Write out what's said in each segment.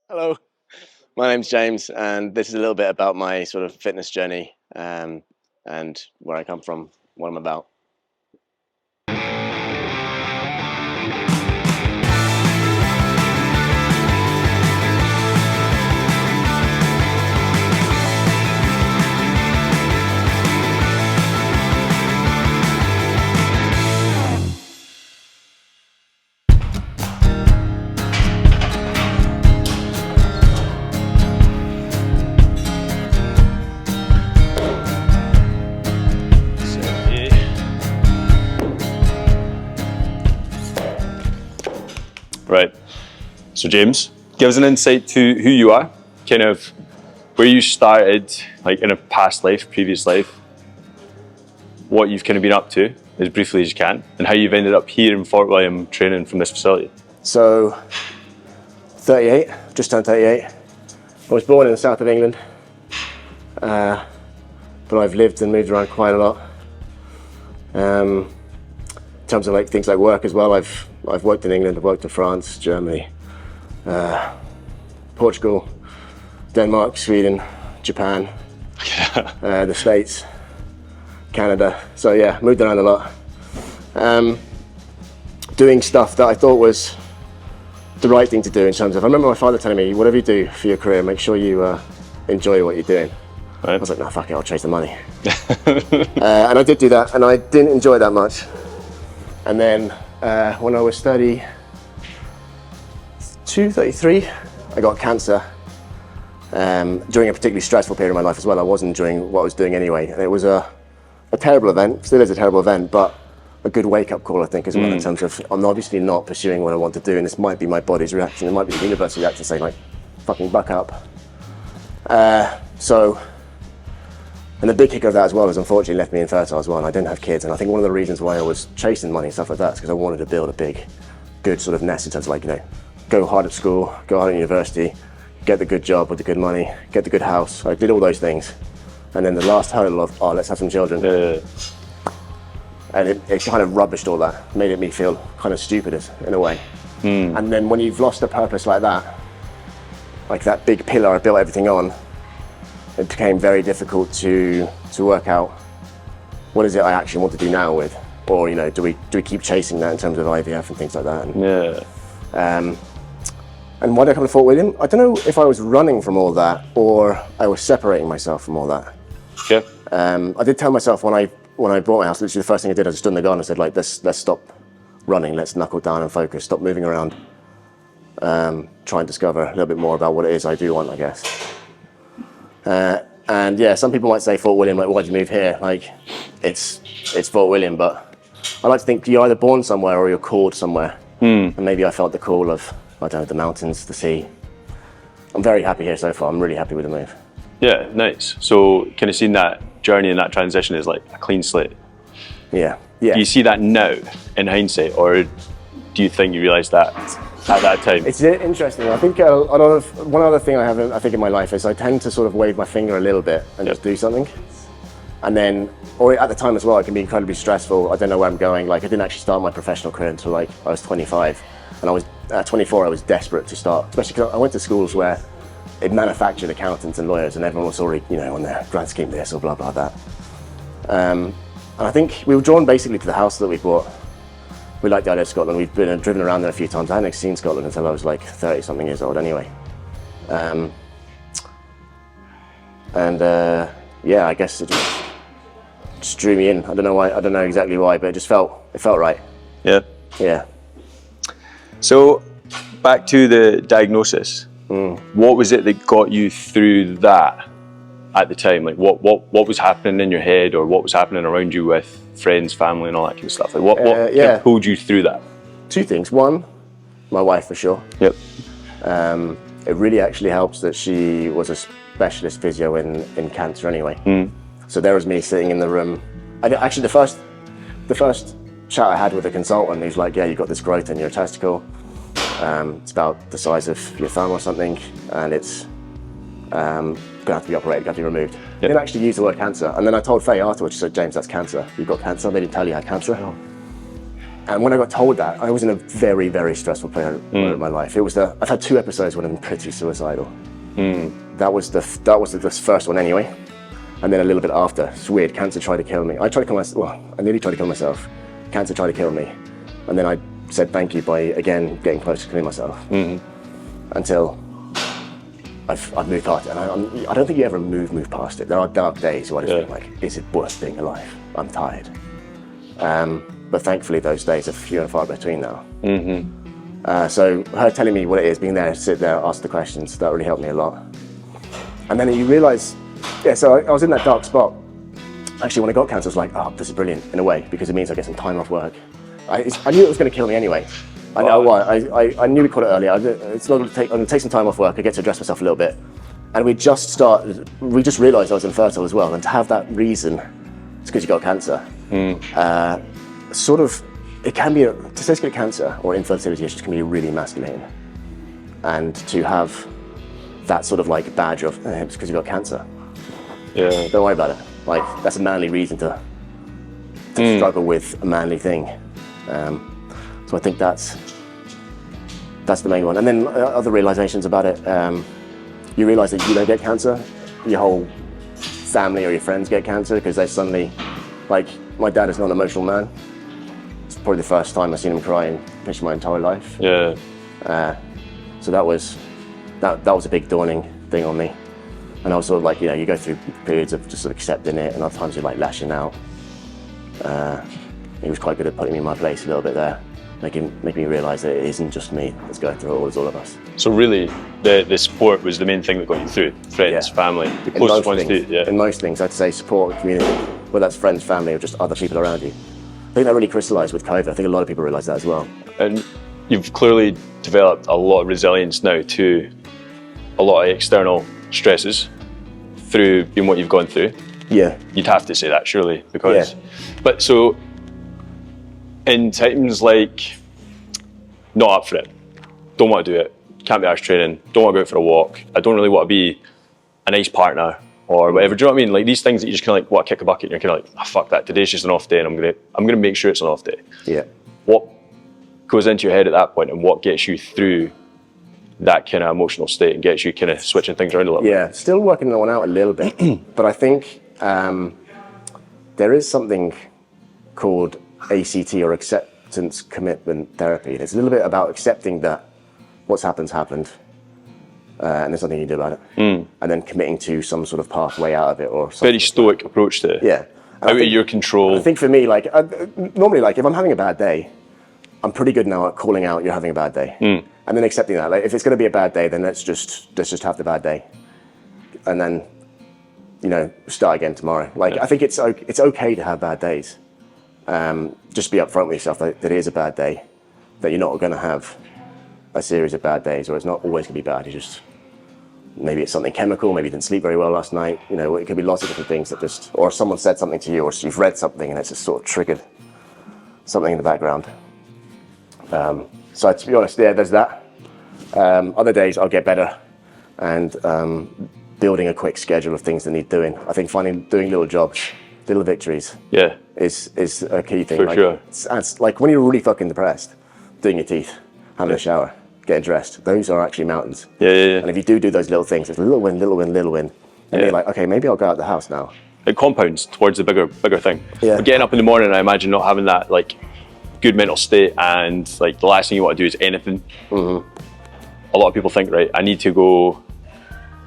Hello, my name's James, and this is a little bit about my sort of fitness journey and where I come from, what I'm about. Right. So James, give us an insight to who you are, kind of where you started, like in a past life, previous life, what you've kind of been up to, as briefly as you can, and how you've ended up here in Fort William training from this facility. So, 38, just turned 38. I was born in the south of England, but I've lived and moved around quite a lot. In terms of like things like work as well, I've worked in England, I've worked in France, Germany, Portugal, Denmark, Sweden, Japan, the States, Canada. So yeah, moved around a lot. Doing stuff that I thought was the right thing to do in terms of, I remember my father telling me, whatever you do for your career, make sure you enjoy what you're doing. Right. I was like, no, fuck it, I'll chase the money. And I did do that, and I didn't enjoy it that much. And then when I was 32, 33, I got cancer during a particularly stressful period of my life as well. I wasn't enjoying what I was doing anyway. And it was a terrible event, still is a terrible event, but a good wake-up call, I think, as well, in terms of I'm obviously not pursuing what I want to do, and this might be my body's reaction, it might be the universe's reaction saying, like, fucking buck up. And the big kick of that as well is unfortunately left me infertile as well, and I didn't have kids. And I think one of the reasons why I was chasing money and stuff like that is because I wanted to build a big, good sort of nest in terms of like, go hard at school, go hard at university, get the good job with the good money, get the good house. I did all those things. And then the last hurdle of, let's have some children. And it kind of rubbished all that, made me feel kind of stupid in a way. And then when you've lost a purpose like that big pillar I built everything on, it became very difficult to work out what is it I actually want to do now with, or do we keep chasing that in terms of IVF and things like that. And why did I come to Fort William? I don't know if I was running from all that or I was separating myself from all that. Okay. I did tell myself when I bought my house, literally the first thing I did, I just stood in the garden and said, like, let's stop running, let's knuckle down and focus, stop moving around, try and discover a little bit more about what it is I do want, I guess. And yeah, some people might say Fort William, like, why'd you move here? Like, it's Fort William, but I like to think you're either born somewhere or you're called somewhere. And maybe I felt the call of, I don't know, the mountains, the sea. I'm very happy here so far. I'm really happy with the move. Yeah, nice. So kind of seeing that journey and that transition is like a clean slate. Yeah. Do you see that now in hindsight, or do you think you realised that at that time? It's interesting. I think one other thing I think in my life is I tend to sort of wave my finger a little bit and just do something. And then, or at the time as well, it can be incredibly stressful. I don't know where I'm going. Like, I didn't actually start my professional career until like I was 25. And I was, at 24, I was desperate to start, especially because I went to schools where it manufactured accountants and lawyers and everyone was already, on their grad scheme this or blah, blah, that. And I think we were drawn basically to the house that we bought. We liked the idea of Scotland. We've been driven around there a few times. I hadn't seen Scotland until I was like 30 something years old anyway. Yeah, I guess it just drew me in. I don't know why, I don't know exactly why, but it felt right. Yeah. Yeah. So back to the diagnosis. What was it that got you through that at the time? Like what was happening in your head, or what was happening around you with friends, family and all that kind of stuff? Like what kind of pulled you through that? Two things. One, my wife for sure. Yep. It really actually helps that she was a specialist physio in cancer anyway. So there was me sitting in the room. Actually the first chat I had with a consultant, who's like, yeah, you've got this growth in your testicle. It's about the size of your thumb or something, and it's going to have to be operated, going to be removed. Yep. Didn't actually use the word cancer. And then I told Faye afterwards, she said, James, that's cancer. You've got cancer. They didn't tell you you had cancer. And when I got told that, I was in a very, very stressful period of my life. I've had 2 episodes when I'm pretty suicidal. That was the first one anyway. And then a little bit after, it's weird, cancer tried to kill me. I nearly tried to kill myself. Cancer tried to kill me. And then I said thank you by, again, getting close to killing myself. Until I've moved past it. And I don't think you ever move past it. There are dark days where I just think like, is it worth being alive? I'm tired. But thankfully those days are few and far between now. So her telling me what it is, being there, sit there, ask the questions, that really helped me a lot. And then you realise, so I was in that dark spot. Actually, when I got cancer, I was like, oh, this is brilliant in a way, because it means I get some time off work. I knew it was going to kill me anyway. I know why. I knew we caught it earlier. It's not going to I'm going to take some time off work. I get to address myself a little bit. And we just realised I was infertile as well. And to have that reason, it's because you got cancer. It can be, testicular cancer or infertility issues can be really emasculating. And to have that sort of like badge of, it's because you got cancer. Yeah. Don't worry about it. Like, that's a manly reason to struggle with a manly thing. So I think that's the main one. And then other realizations about it. You realize that you don't get cancer, your whole family or your friends get cancer because they suddenly, like, my dad is not an emotional man. It's probably the first time I've seen him cry in my entire life. Yeah. So that was a big dawning thing on me. And I was sort of like, you go through periods of just sort of accepting it, and other times you're like lashing out. He was quite good at putting me in my place a little bit there, making me realise that it isn't just me that's going through it, it's all of us. So really, the support was the main thing that got you through. Friends, family, the closest ones to you. In most things, I'd say support, community, whether that's friends, family, or just other people around you. I think that really crystallised with COVID. I think a lot of people realise that as well. And you've clearly developed a lot of resilience now to a lot of external stresses through being what you've gone through. Yeah. You'd have to say that, surely, because... But so, in times like, not up for it, don't want to do it, can't be arsed training, don't want to go out for a walk, I don't really want to be a nice partner, or whatever, do you know what I mean? Like, these things that you just kind of like, want to kick a bucket, and you're kind of like, oh, fuck that, today's just an off day, and I'm gonna make sure it's an off day. Yeah. What goes into your head at that point, and what gets you through that kind of emotional state and gets you kind of switching things around a little bit? Yeah, still working that one out a little bit, but I think there is something called ACT, or acceptance commitment therapy. And it's a little bit about accepting that what's happened, and there's nothing you can do about it. And then committing to some sort of pathway out of it, or something. Very stoic approach to it. Yeah. Out of your control. I think for me, like, normally, like, if I'm having a bad day, I'm pretty good now at calling out you're having a bad day. And then accepting that. Like, if it's going to be a bad day, then let's just have the bad day. And then, start again tomorrow. Like, I think it's okay to have bad days. Just be upfront with yourself that it is a bad day, that you're not going to have a series of bad days, or it's not always going to be bad. Maybe it's something chemical, maybe you didn't sleep very well last night. It could be lots of different things that or someone said something to you, or you've read something and it's just sort of triggered something in the background. So to be honest, there's that. Other days I'll get better, and building a quick schedule of things that need doing. I think doing little jobs, little victories, is a key thing. For sure. It's like when you're really fucking depressed, doing your teeth, having a shower, getting dressed. Those are actually mountains. Yeah. And if you do those little things, it's little win, and you're like, okay, maybe I'll go out the house now. It compounds towards the bigger thing. Yeah. But getting up in the morning, I imagine not having that like good mental state, and like the last thing you want to do is anything. A lot of people think, right, I need to go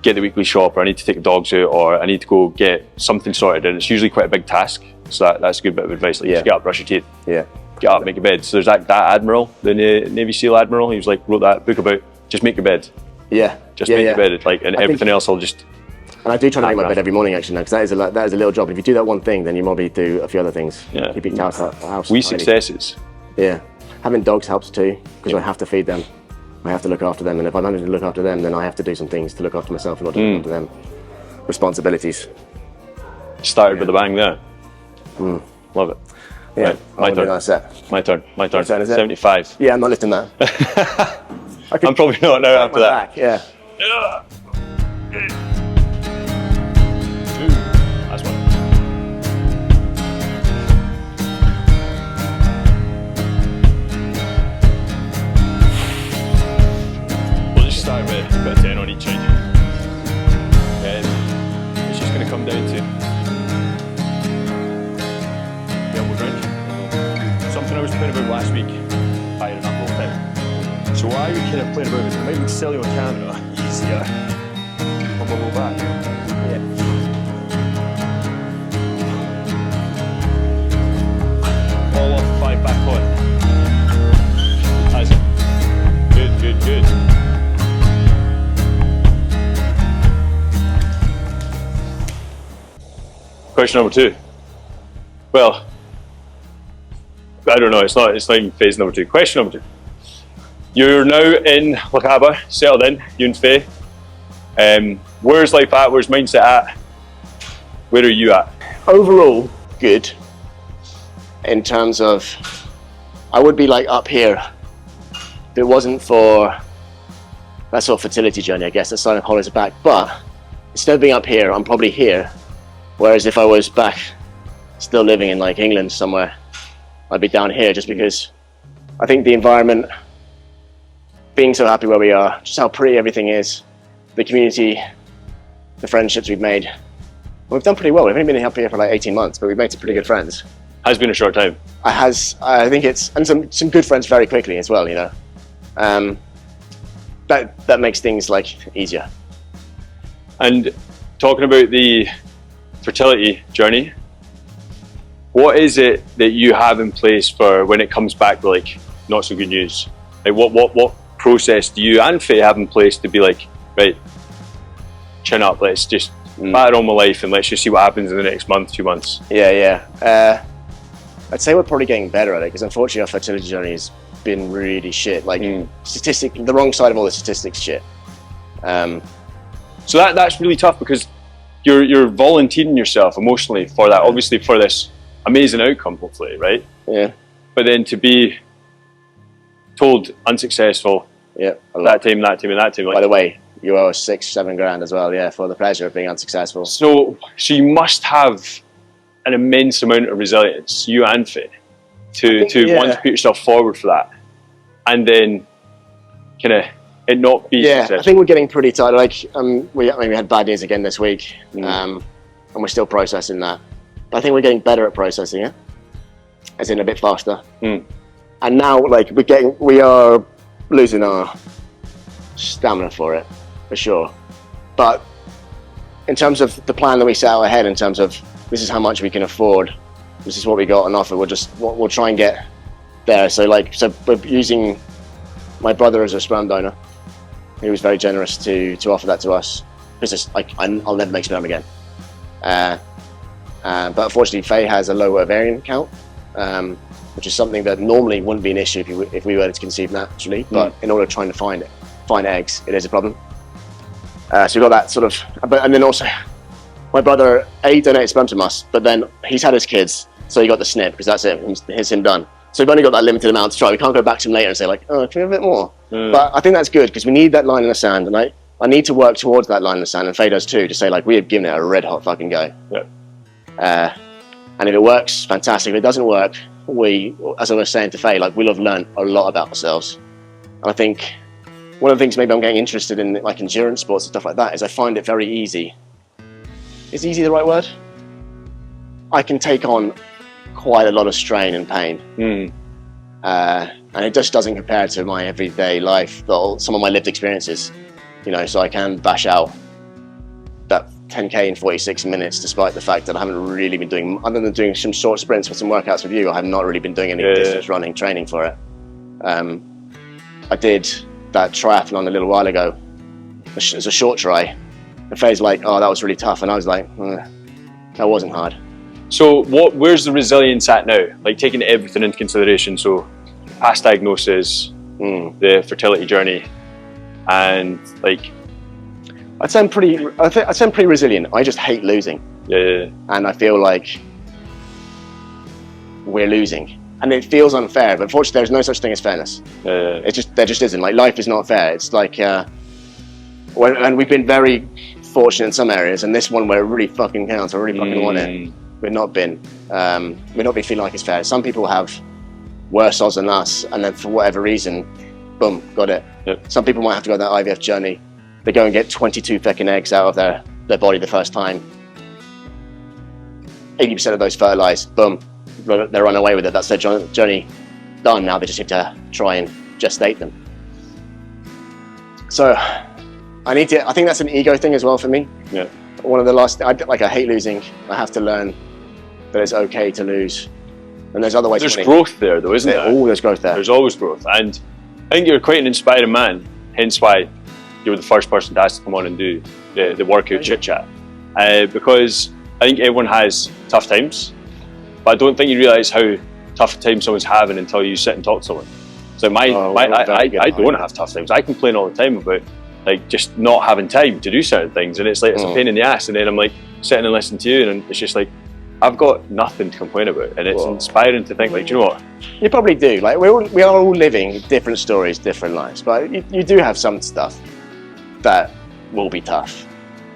get the weekly shop, or I need to take the dogs out, or I need to go get something sorted, and it's usually quite a big task. So that's a good bit of advice. Like, just get up, brush your teeth. Yeah. Get up, make your bed. So there's that admiral, the Navy SEAL admiral. He was like, wrote that book about just make your bed. Yeah. Just make your bed. Like, and everything else will just. And I do try to make my bed every morning, actually, now, because that is a little job. If you do that one thing, then you probably do a few other things. Yeah. Keeping the house. Wee successes. Yeah. Having dogs helps too, because I have to feed them. I have to look after them, and if I'm having to look after them, then I have to do some things to look after myself in order to look after them. Responsibilities. Started with a bang there. Love it. Yeah, right, my turn. My turn. Your turn, is it? 75. Yeah, I'm not lifting that. I'm probably not now after that. Back, yeah. That's one. got a 10 on each side. It's just going to come down to the elbow round. Something I was playing about last week, firing up all the time. So why are you kind of playing about this? It might look silly on camera, easier on my low back. Yeah. All off, 5 back on. That's it. Good, good, good. Question number 2. Well, I don't know, it's not even phase number 2. Question number 2. You're now in Lochaber, settled in, you and Faye. Where's life at? Where's mindset at? Where are you at? Overall, good. In terms of, I would be like up here if it wasn't for that sort of fertility journey, I guess, that starting hollows back. But instead of being up here, I'm probably here. Whereas if I was back, still living in like England somewhere, I'd be down here, just because I think the environment, being so happy where we are, just how pretty everything is, the community, the friendships we've made. We've done pretty well. We've only been up here for like 18 months, but we've made some pretty good friends. Has been a short time. I think it's, and some good friends very quickly as well, you know. That makes things like easier. And talking about the fertility journey, what is it that you have in place for when it comes back with like not so good news? Like what process do you and Faye have in place to be like, right, chin up, let's just batter on my life and let's just see what happens in the next month, 2 months? Yeah. I'd say we're probably getting better at it, because unfortunately our fertility journey has been really shit. Like the wrong side of all the statistics shit. So that's really tough, because you're volunteering yourself emotionally for that, obviously for this amazing outcome, hopefully, right? Yeah. But then to be told unsuccessful, that time. Like, by the way, you owe us 6-7 grand as well, yeah, for the pleasure of being unsuccessful. So you must have an immense amount of resilience, you and Faye, to want to put yourself forward for that, and then kind of it not be successful. I think we're getting pretty tired. Like we had bad news again this week, and we're still processing that. But I think we're getting better at processing it, as in a bit faster. And now, like we are losing our stamina for it, for sure. But in terms of the plan that we set out ahead, in terms of this is how much we can afford, this is what we got on offer, we'll try and get there. So we're using my brother as a sperm donor. He was very generous to offer that to us, because I'll never make sperm again. But unfortunately, Faye has a low ovarian count, which is something that normally wouldn't be an issue if we were to conceive naturally. But in order to try and find eggs, it is a problem. So we've got that sort of, and then also my brother donated sperm from us, but then he's had his kids, so he got the snip, because that's it, he's him done. So we've only got that limited amount to try. We can't go back to him later and say like, oh, can we have a bit more? But I think that's good, because we need that line in the sand, and I need to work towards that line in the sand, and Faye does too, to say like, we have given it a red hot fucking go. And if it works, fantastic. If it doesn't work, as I was saying to Faye, like, we'll have learned a lot about ourselves. And I think one of the things maybe I'm getting interested in, like endurance sports and stuff like that, is I find it very easy. Is easy the right word? I can take on quite a lot of strain and pain. And it just doesn't compare to my everyday life, some of my lived experiences. You know, so I can bash out that 10K in 46 minutes, despite the fact that I haven't really been doing, other than doing some short sprints for some workouts with you, I have not really been doing any distance running training for it. I did that triathlon a little while ago. It was a short try. And Faye's like, oh, that was really tough. And I was like, that wasn't hard. So where's the resilience at now? Like, taking everything into consideration, so past diagnosis, the fertility journey, and like, I'd say I'm pretty resilient. I just hate losing. And I feel like we're losing, and it feels unfair. But unfortunately, there's no such thing as fairness. There just isn't. Like, life is not fair. It's like, and we've been very fortunate in some areas, and this one where it really fucking counts, I really fucking want it. We've not been feeling like it's fair. Some people have worse odds than us, and then for whatever reason, boom, got it. Some people might have to go that IVF journey they go and get 22 fucking eggs out of their body the first time. 80% of those fertilize, boom, they run away with it. That's their journey done. Now they just have to try and gestate them. So I think that's an ego thing as well for me. Yeah. One of the last, I hate losing. I have to learn that it's okay to lose. And there's other ways. There's growth there though, isn't there? Oh, there's growth there. There's always growth. And I think you're quite an inspiring man, hence why you were the first person to ask to come on and do the workout chit chat. Because I think everyone has tough times, but I don't think you realise how tough a time someone's having until you sit and talk to someone. So I don't have tough times. I complain all the time about like just not having time to do certain things, and it's like it's a pain in the ass. And then I'm like sitting and listening to you, and it's just like I've got nothing to complain about, and it's inspiring to think like, do you know what? You probably do. Like we are all living different stories, different lives, but you do have some stuff that will be tough.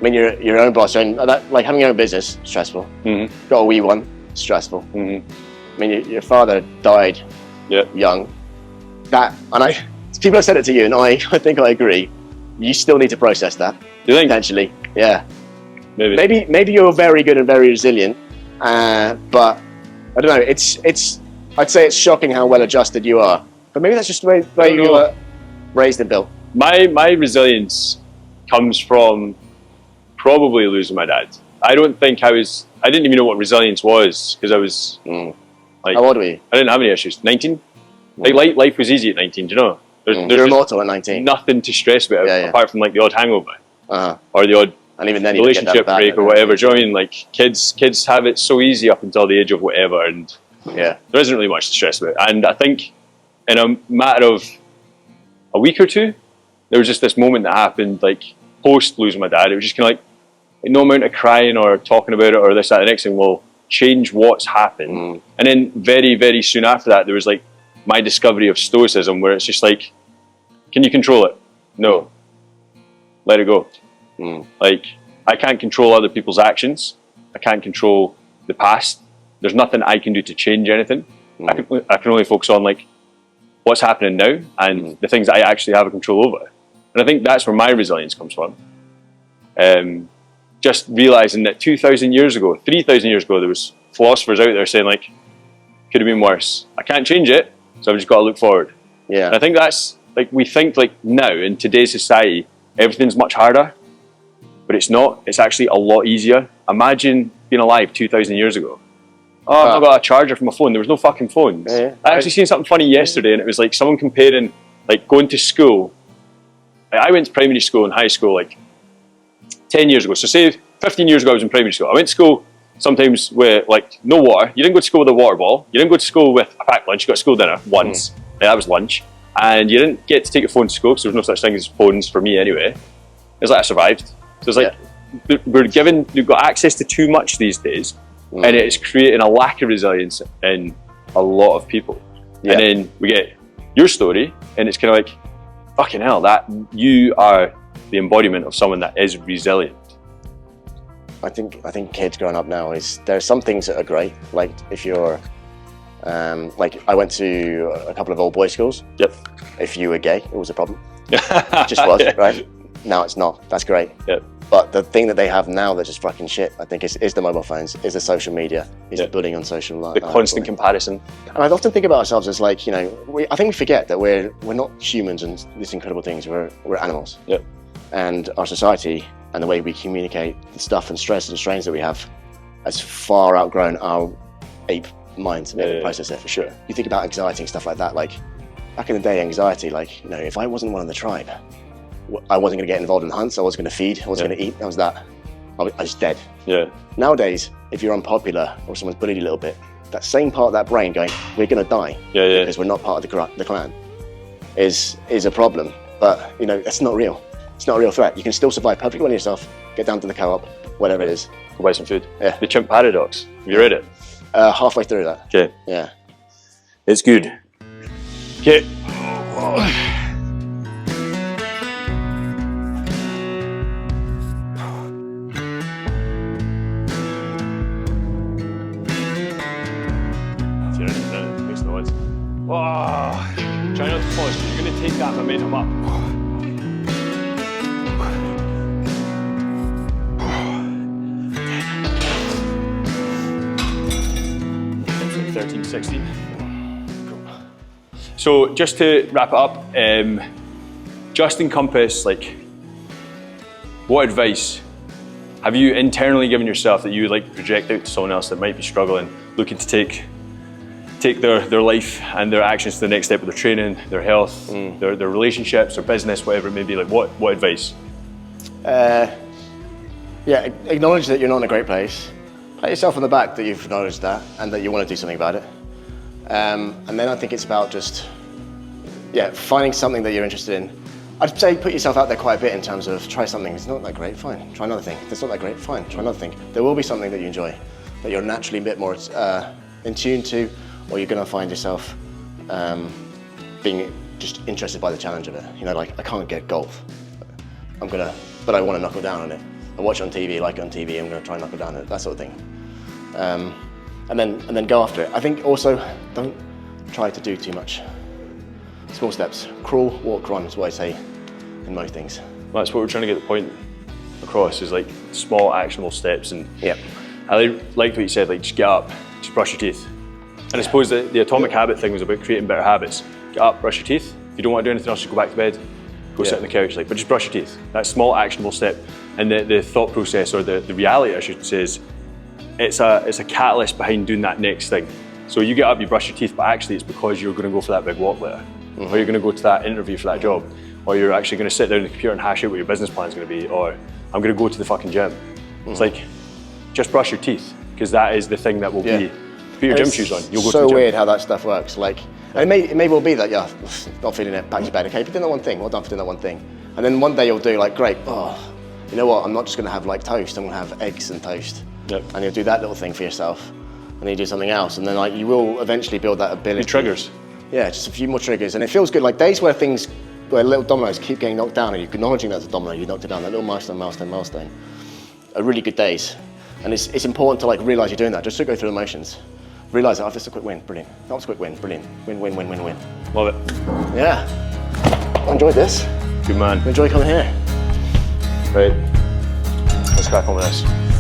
I mean, you're your own boss, and like having your own business, stressful. Mm-hmm. Got a wee one, stressful. Mm-hmm. I mean, your father died young. People have said it to you, and I think I agree. You still need to process that. You think? Potentially, yeah. Maybe you're very good and very resilient, but I don't know. I'd say it's shocking how well adjusted you are. But maybe that's just the way you were raised and built. My resilience comes from probably losing my dad. I don't think I didn't even know what resilience was because I was like, how old were you? I didn't have any issues. 19. Like life was easy at 19. Do you know? You're immortal at 19. Nothing to stress about apart from like the odd hangover or the odd and even then relationship break or whatever. Do you know what I mean? Like kids have it so easy up until the age of whatever, and there isn't really much to stress about. And I think in a matter of a week or two, there was just this moment that happened, like post losing my dad. It was just kind of like no amount of crying or talking about it or this, that, the next thing will change what's happened. And then very, very soon after that, there was like my discovery of stoicism, where it's just like, can you control it? No. Let it go. Like, I can't control other people's actions. I can't control the past. There's nothing I can do to change anything. I can only focus on like what's happening now and the things that I actually have a control over. And I think that's where my resilience comes from. Just realizing that 2,000 years ago, 3,000 years ago, there was philosophers out there saying like, could have been worse. I can't change it, so I've just got to look forward. Yeah. And I think that's like, we think like now in today's society, everything's much harder, but it's not. It's actually a lot easier. Imagine being alive 2,000 years ago. Oh, I've not got a charger for my phone. There was no fucking phones. I actually seen something funny yesterday, and it was like someone comparing like going to school. Like, I went to primary school and high school like 10 years ago. So say 15 years ago I was in primary school. I went to school sometimes with like no water. You didn't go to school with a water ball. You didn't go to school with a packed lunch. You got school dinner once. Like, that was lunch. And you didn't get to take your phone to school because there was no such thing as phones for me anyway. It's like I survived. So it's like we've got access to too much these days, and it's creating a lack of resilience in a lot of people. And then we get your story, and it's kind of like, fucking hell, that you are the embodiment of someone that is resilient. I think kids growing up now there are some things that are great. Like if you're like I went to a couple of old boys schools. Yep. If you were gay, it was a problem. It just was, right? Now it's not. That's great. Yep. But the thing that they have now that's just fucking shit, I think, is the mobile phones, is the social media, is the bullying on social life. The constant comparison. And I often think about ourselves as like, you know, I think we forget that we're not humans and these incredible things. We're animals. Yep. And our society and the way we communicate the stuff and stress and strains that we have has far outgrown our ape mind to be able to process it, for sure. You think about anxiety and stuff like that, like back in the day, anxiety, like, you know, if I wasn't one of the tribe, I wasn't going to get involved in hunts, I wasn't going to feed, I wasn't going to eat, that was that. I was dead. Yeah. Nowadays, if you're unpopular or someone's bullied you a little bit, that same part of that brain going, we're going to die because we're not part of the clan, is a problem. But, you know, that's not real. It's not a real threat. You can still survive perfectly well yourself, get down to the co-op, whatever it is. Go buy some food. Yeah. The Chimp Paradox. Have you read it? Halfway through that. Okay. Yeah. It's good. Okay. Makes noise. Try not to pause, because you're going to take that momentum up. 16. So just to wrap it up, just encompass like, what advice have you internally given yourself that you would like to project out to someone else that might be struggling, looking to take their life and their actions to the next step with their training, their health, their relationships, their business, whatever it may be? Like, what advice? Yeah, acknowledge that you're not in a great place. Pat yourself on the back that you've acknowledged that and that you want to do something about it. And then I think it's about just, finding something that you're interested in. I'd say put yourself out there quite a bit in terms of try something. It's not that great, fine. Try another thing. It's not that great, fine. Try another thing. There will be something that you enjoy, that you're naturally a bit more in tune to, or you're going to find yourself being just interested by the challenge of it. You know, like, I can't get golf. But I want to knuckle down on it. I watch it on TV, like it on TV, I'm going to try and knuckle down on it, that sort of thing. And then go after it. I think also, don't try to do too much. Small steps. Crawl, walk, run is what I say in most things. Well, that's what we're trying to get the point across, is like small actionable steps. And I liked what you said, like just get up, just brush your teeth. And I suppose the atomic habit thing was about creating better habits. Get up, brush your teeth. If you don't want to do anything else, just go back to bed, go sit on the couch, but just brush your teeth. That small actionable step. And the thought process, or the reality I should say, is it's a catalyst behind doing that next thing. So you get up, you brush your teeth, but actually it's because you're going to go for that big walk later. Or you're going to go to that interview for that job. Or you're actually going to sit down on the computer and hash out what your business plan is going to be. Or I'm going to go to the fucking gym. It's like, just brush your teeth, because that is the thing that will be, put your gym shoes on, you'll go to the gym. So weird how that stuff works. Like, and it may well be that, not feeling it, back to bed, okay, but doing that one thing, well done for doing that one thing. And then one day you'll do like, great, you know what, I'm not just going to have like toast, I'm going to have eggs and toast. Yep. And you'll do that little thing for yourself, and then you do something else, and then like you will eventually build that ability. The triggers. Yeah, just a few more triggers, and it feels good. Like days where little dominoes keep getting knocked down, and you're acknowledging that's a domino, you knocked it down, that little milestone, are really good days. And it's important to like realize you're doing that, just to go through the motions. Realize that, this is a quick win, brilliant. That was a quick win, brilliant. Win. Love it. Yeah, I enjoyed this. Good man. Enjoy coming here. Right, let's crack on with this.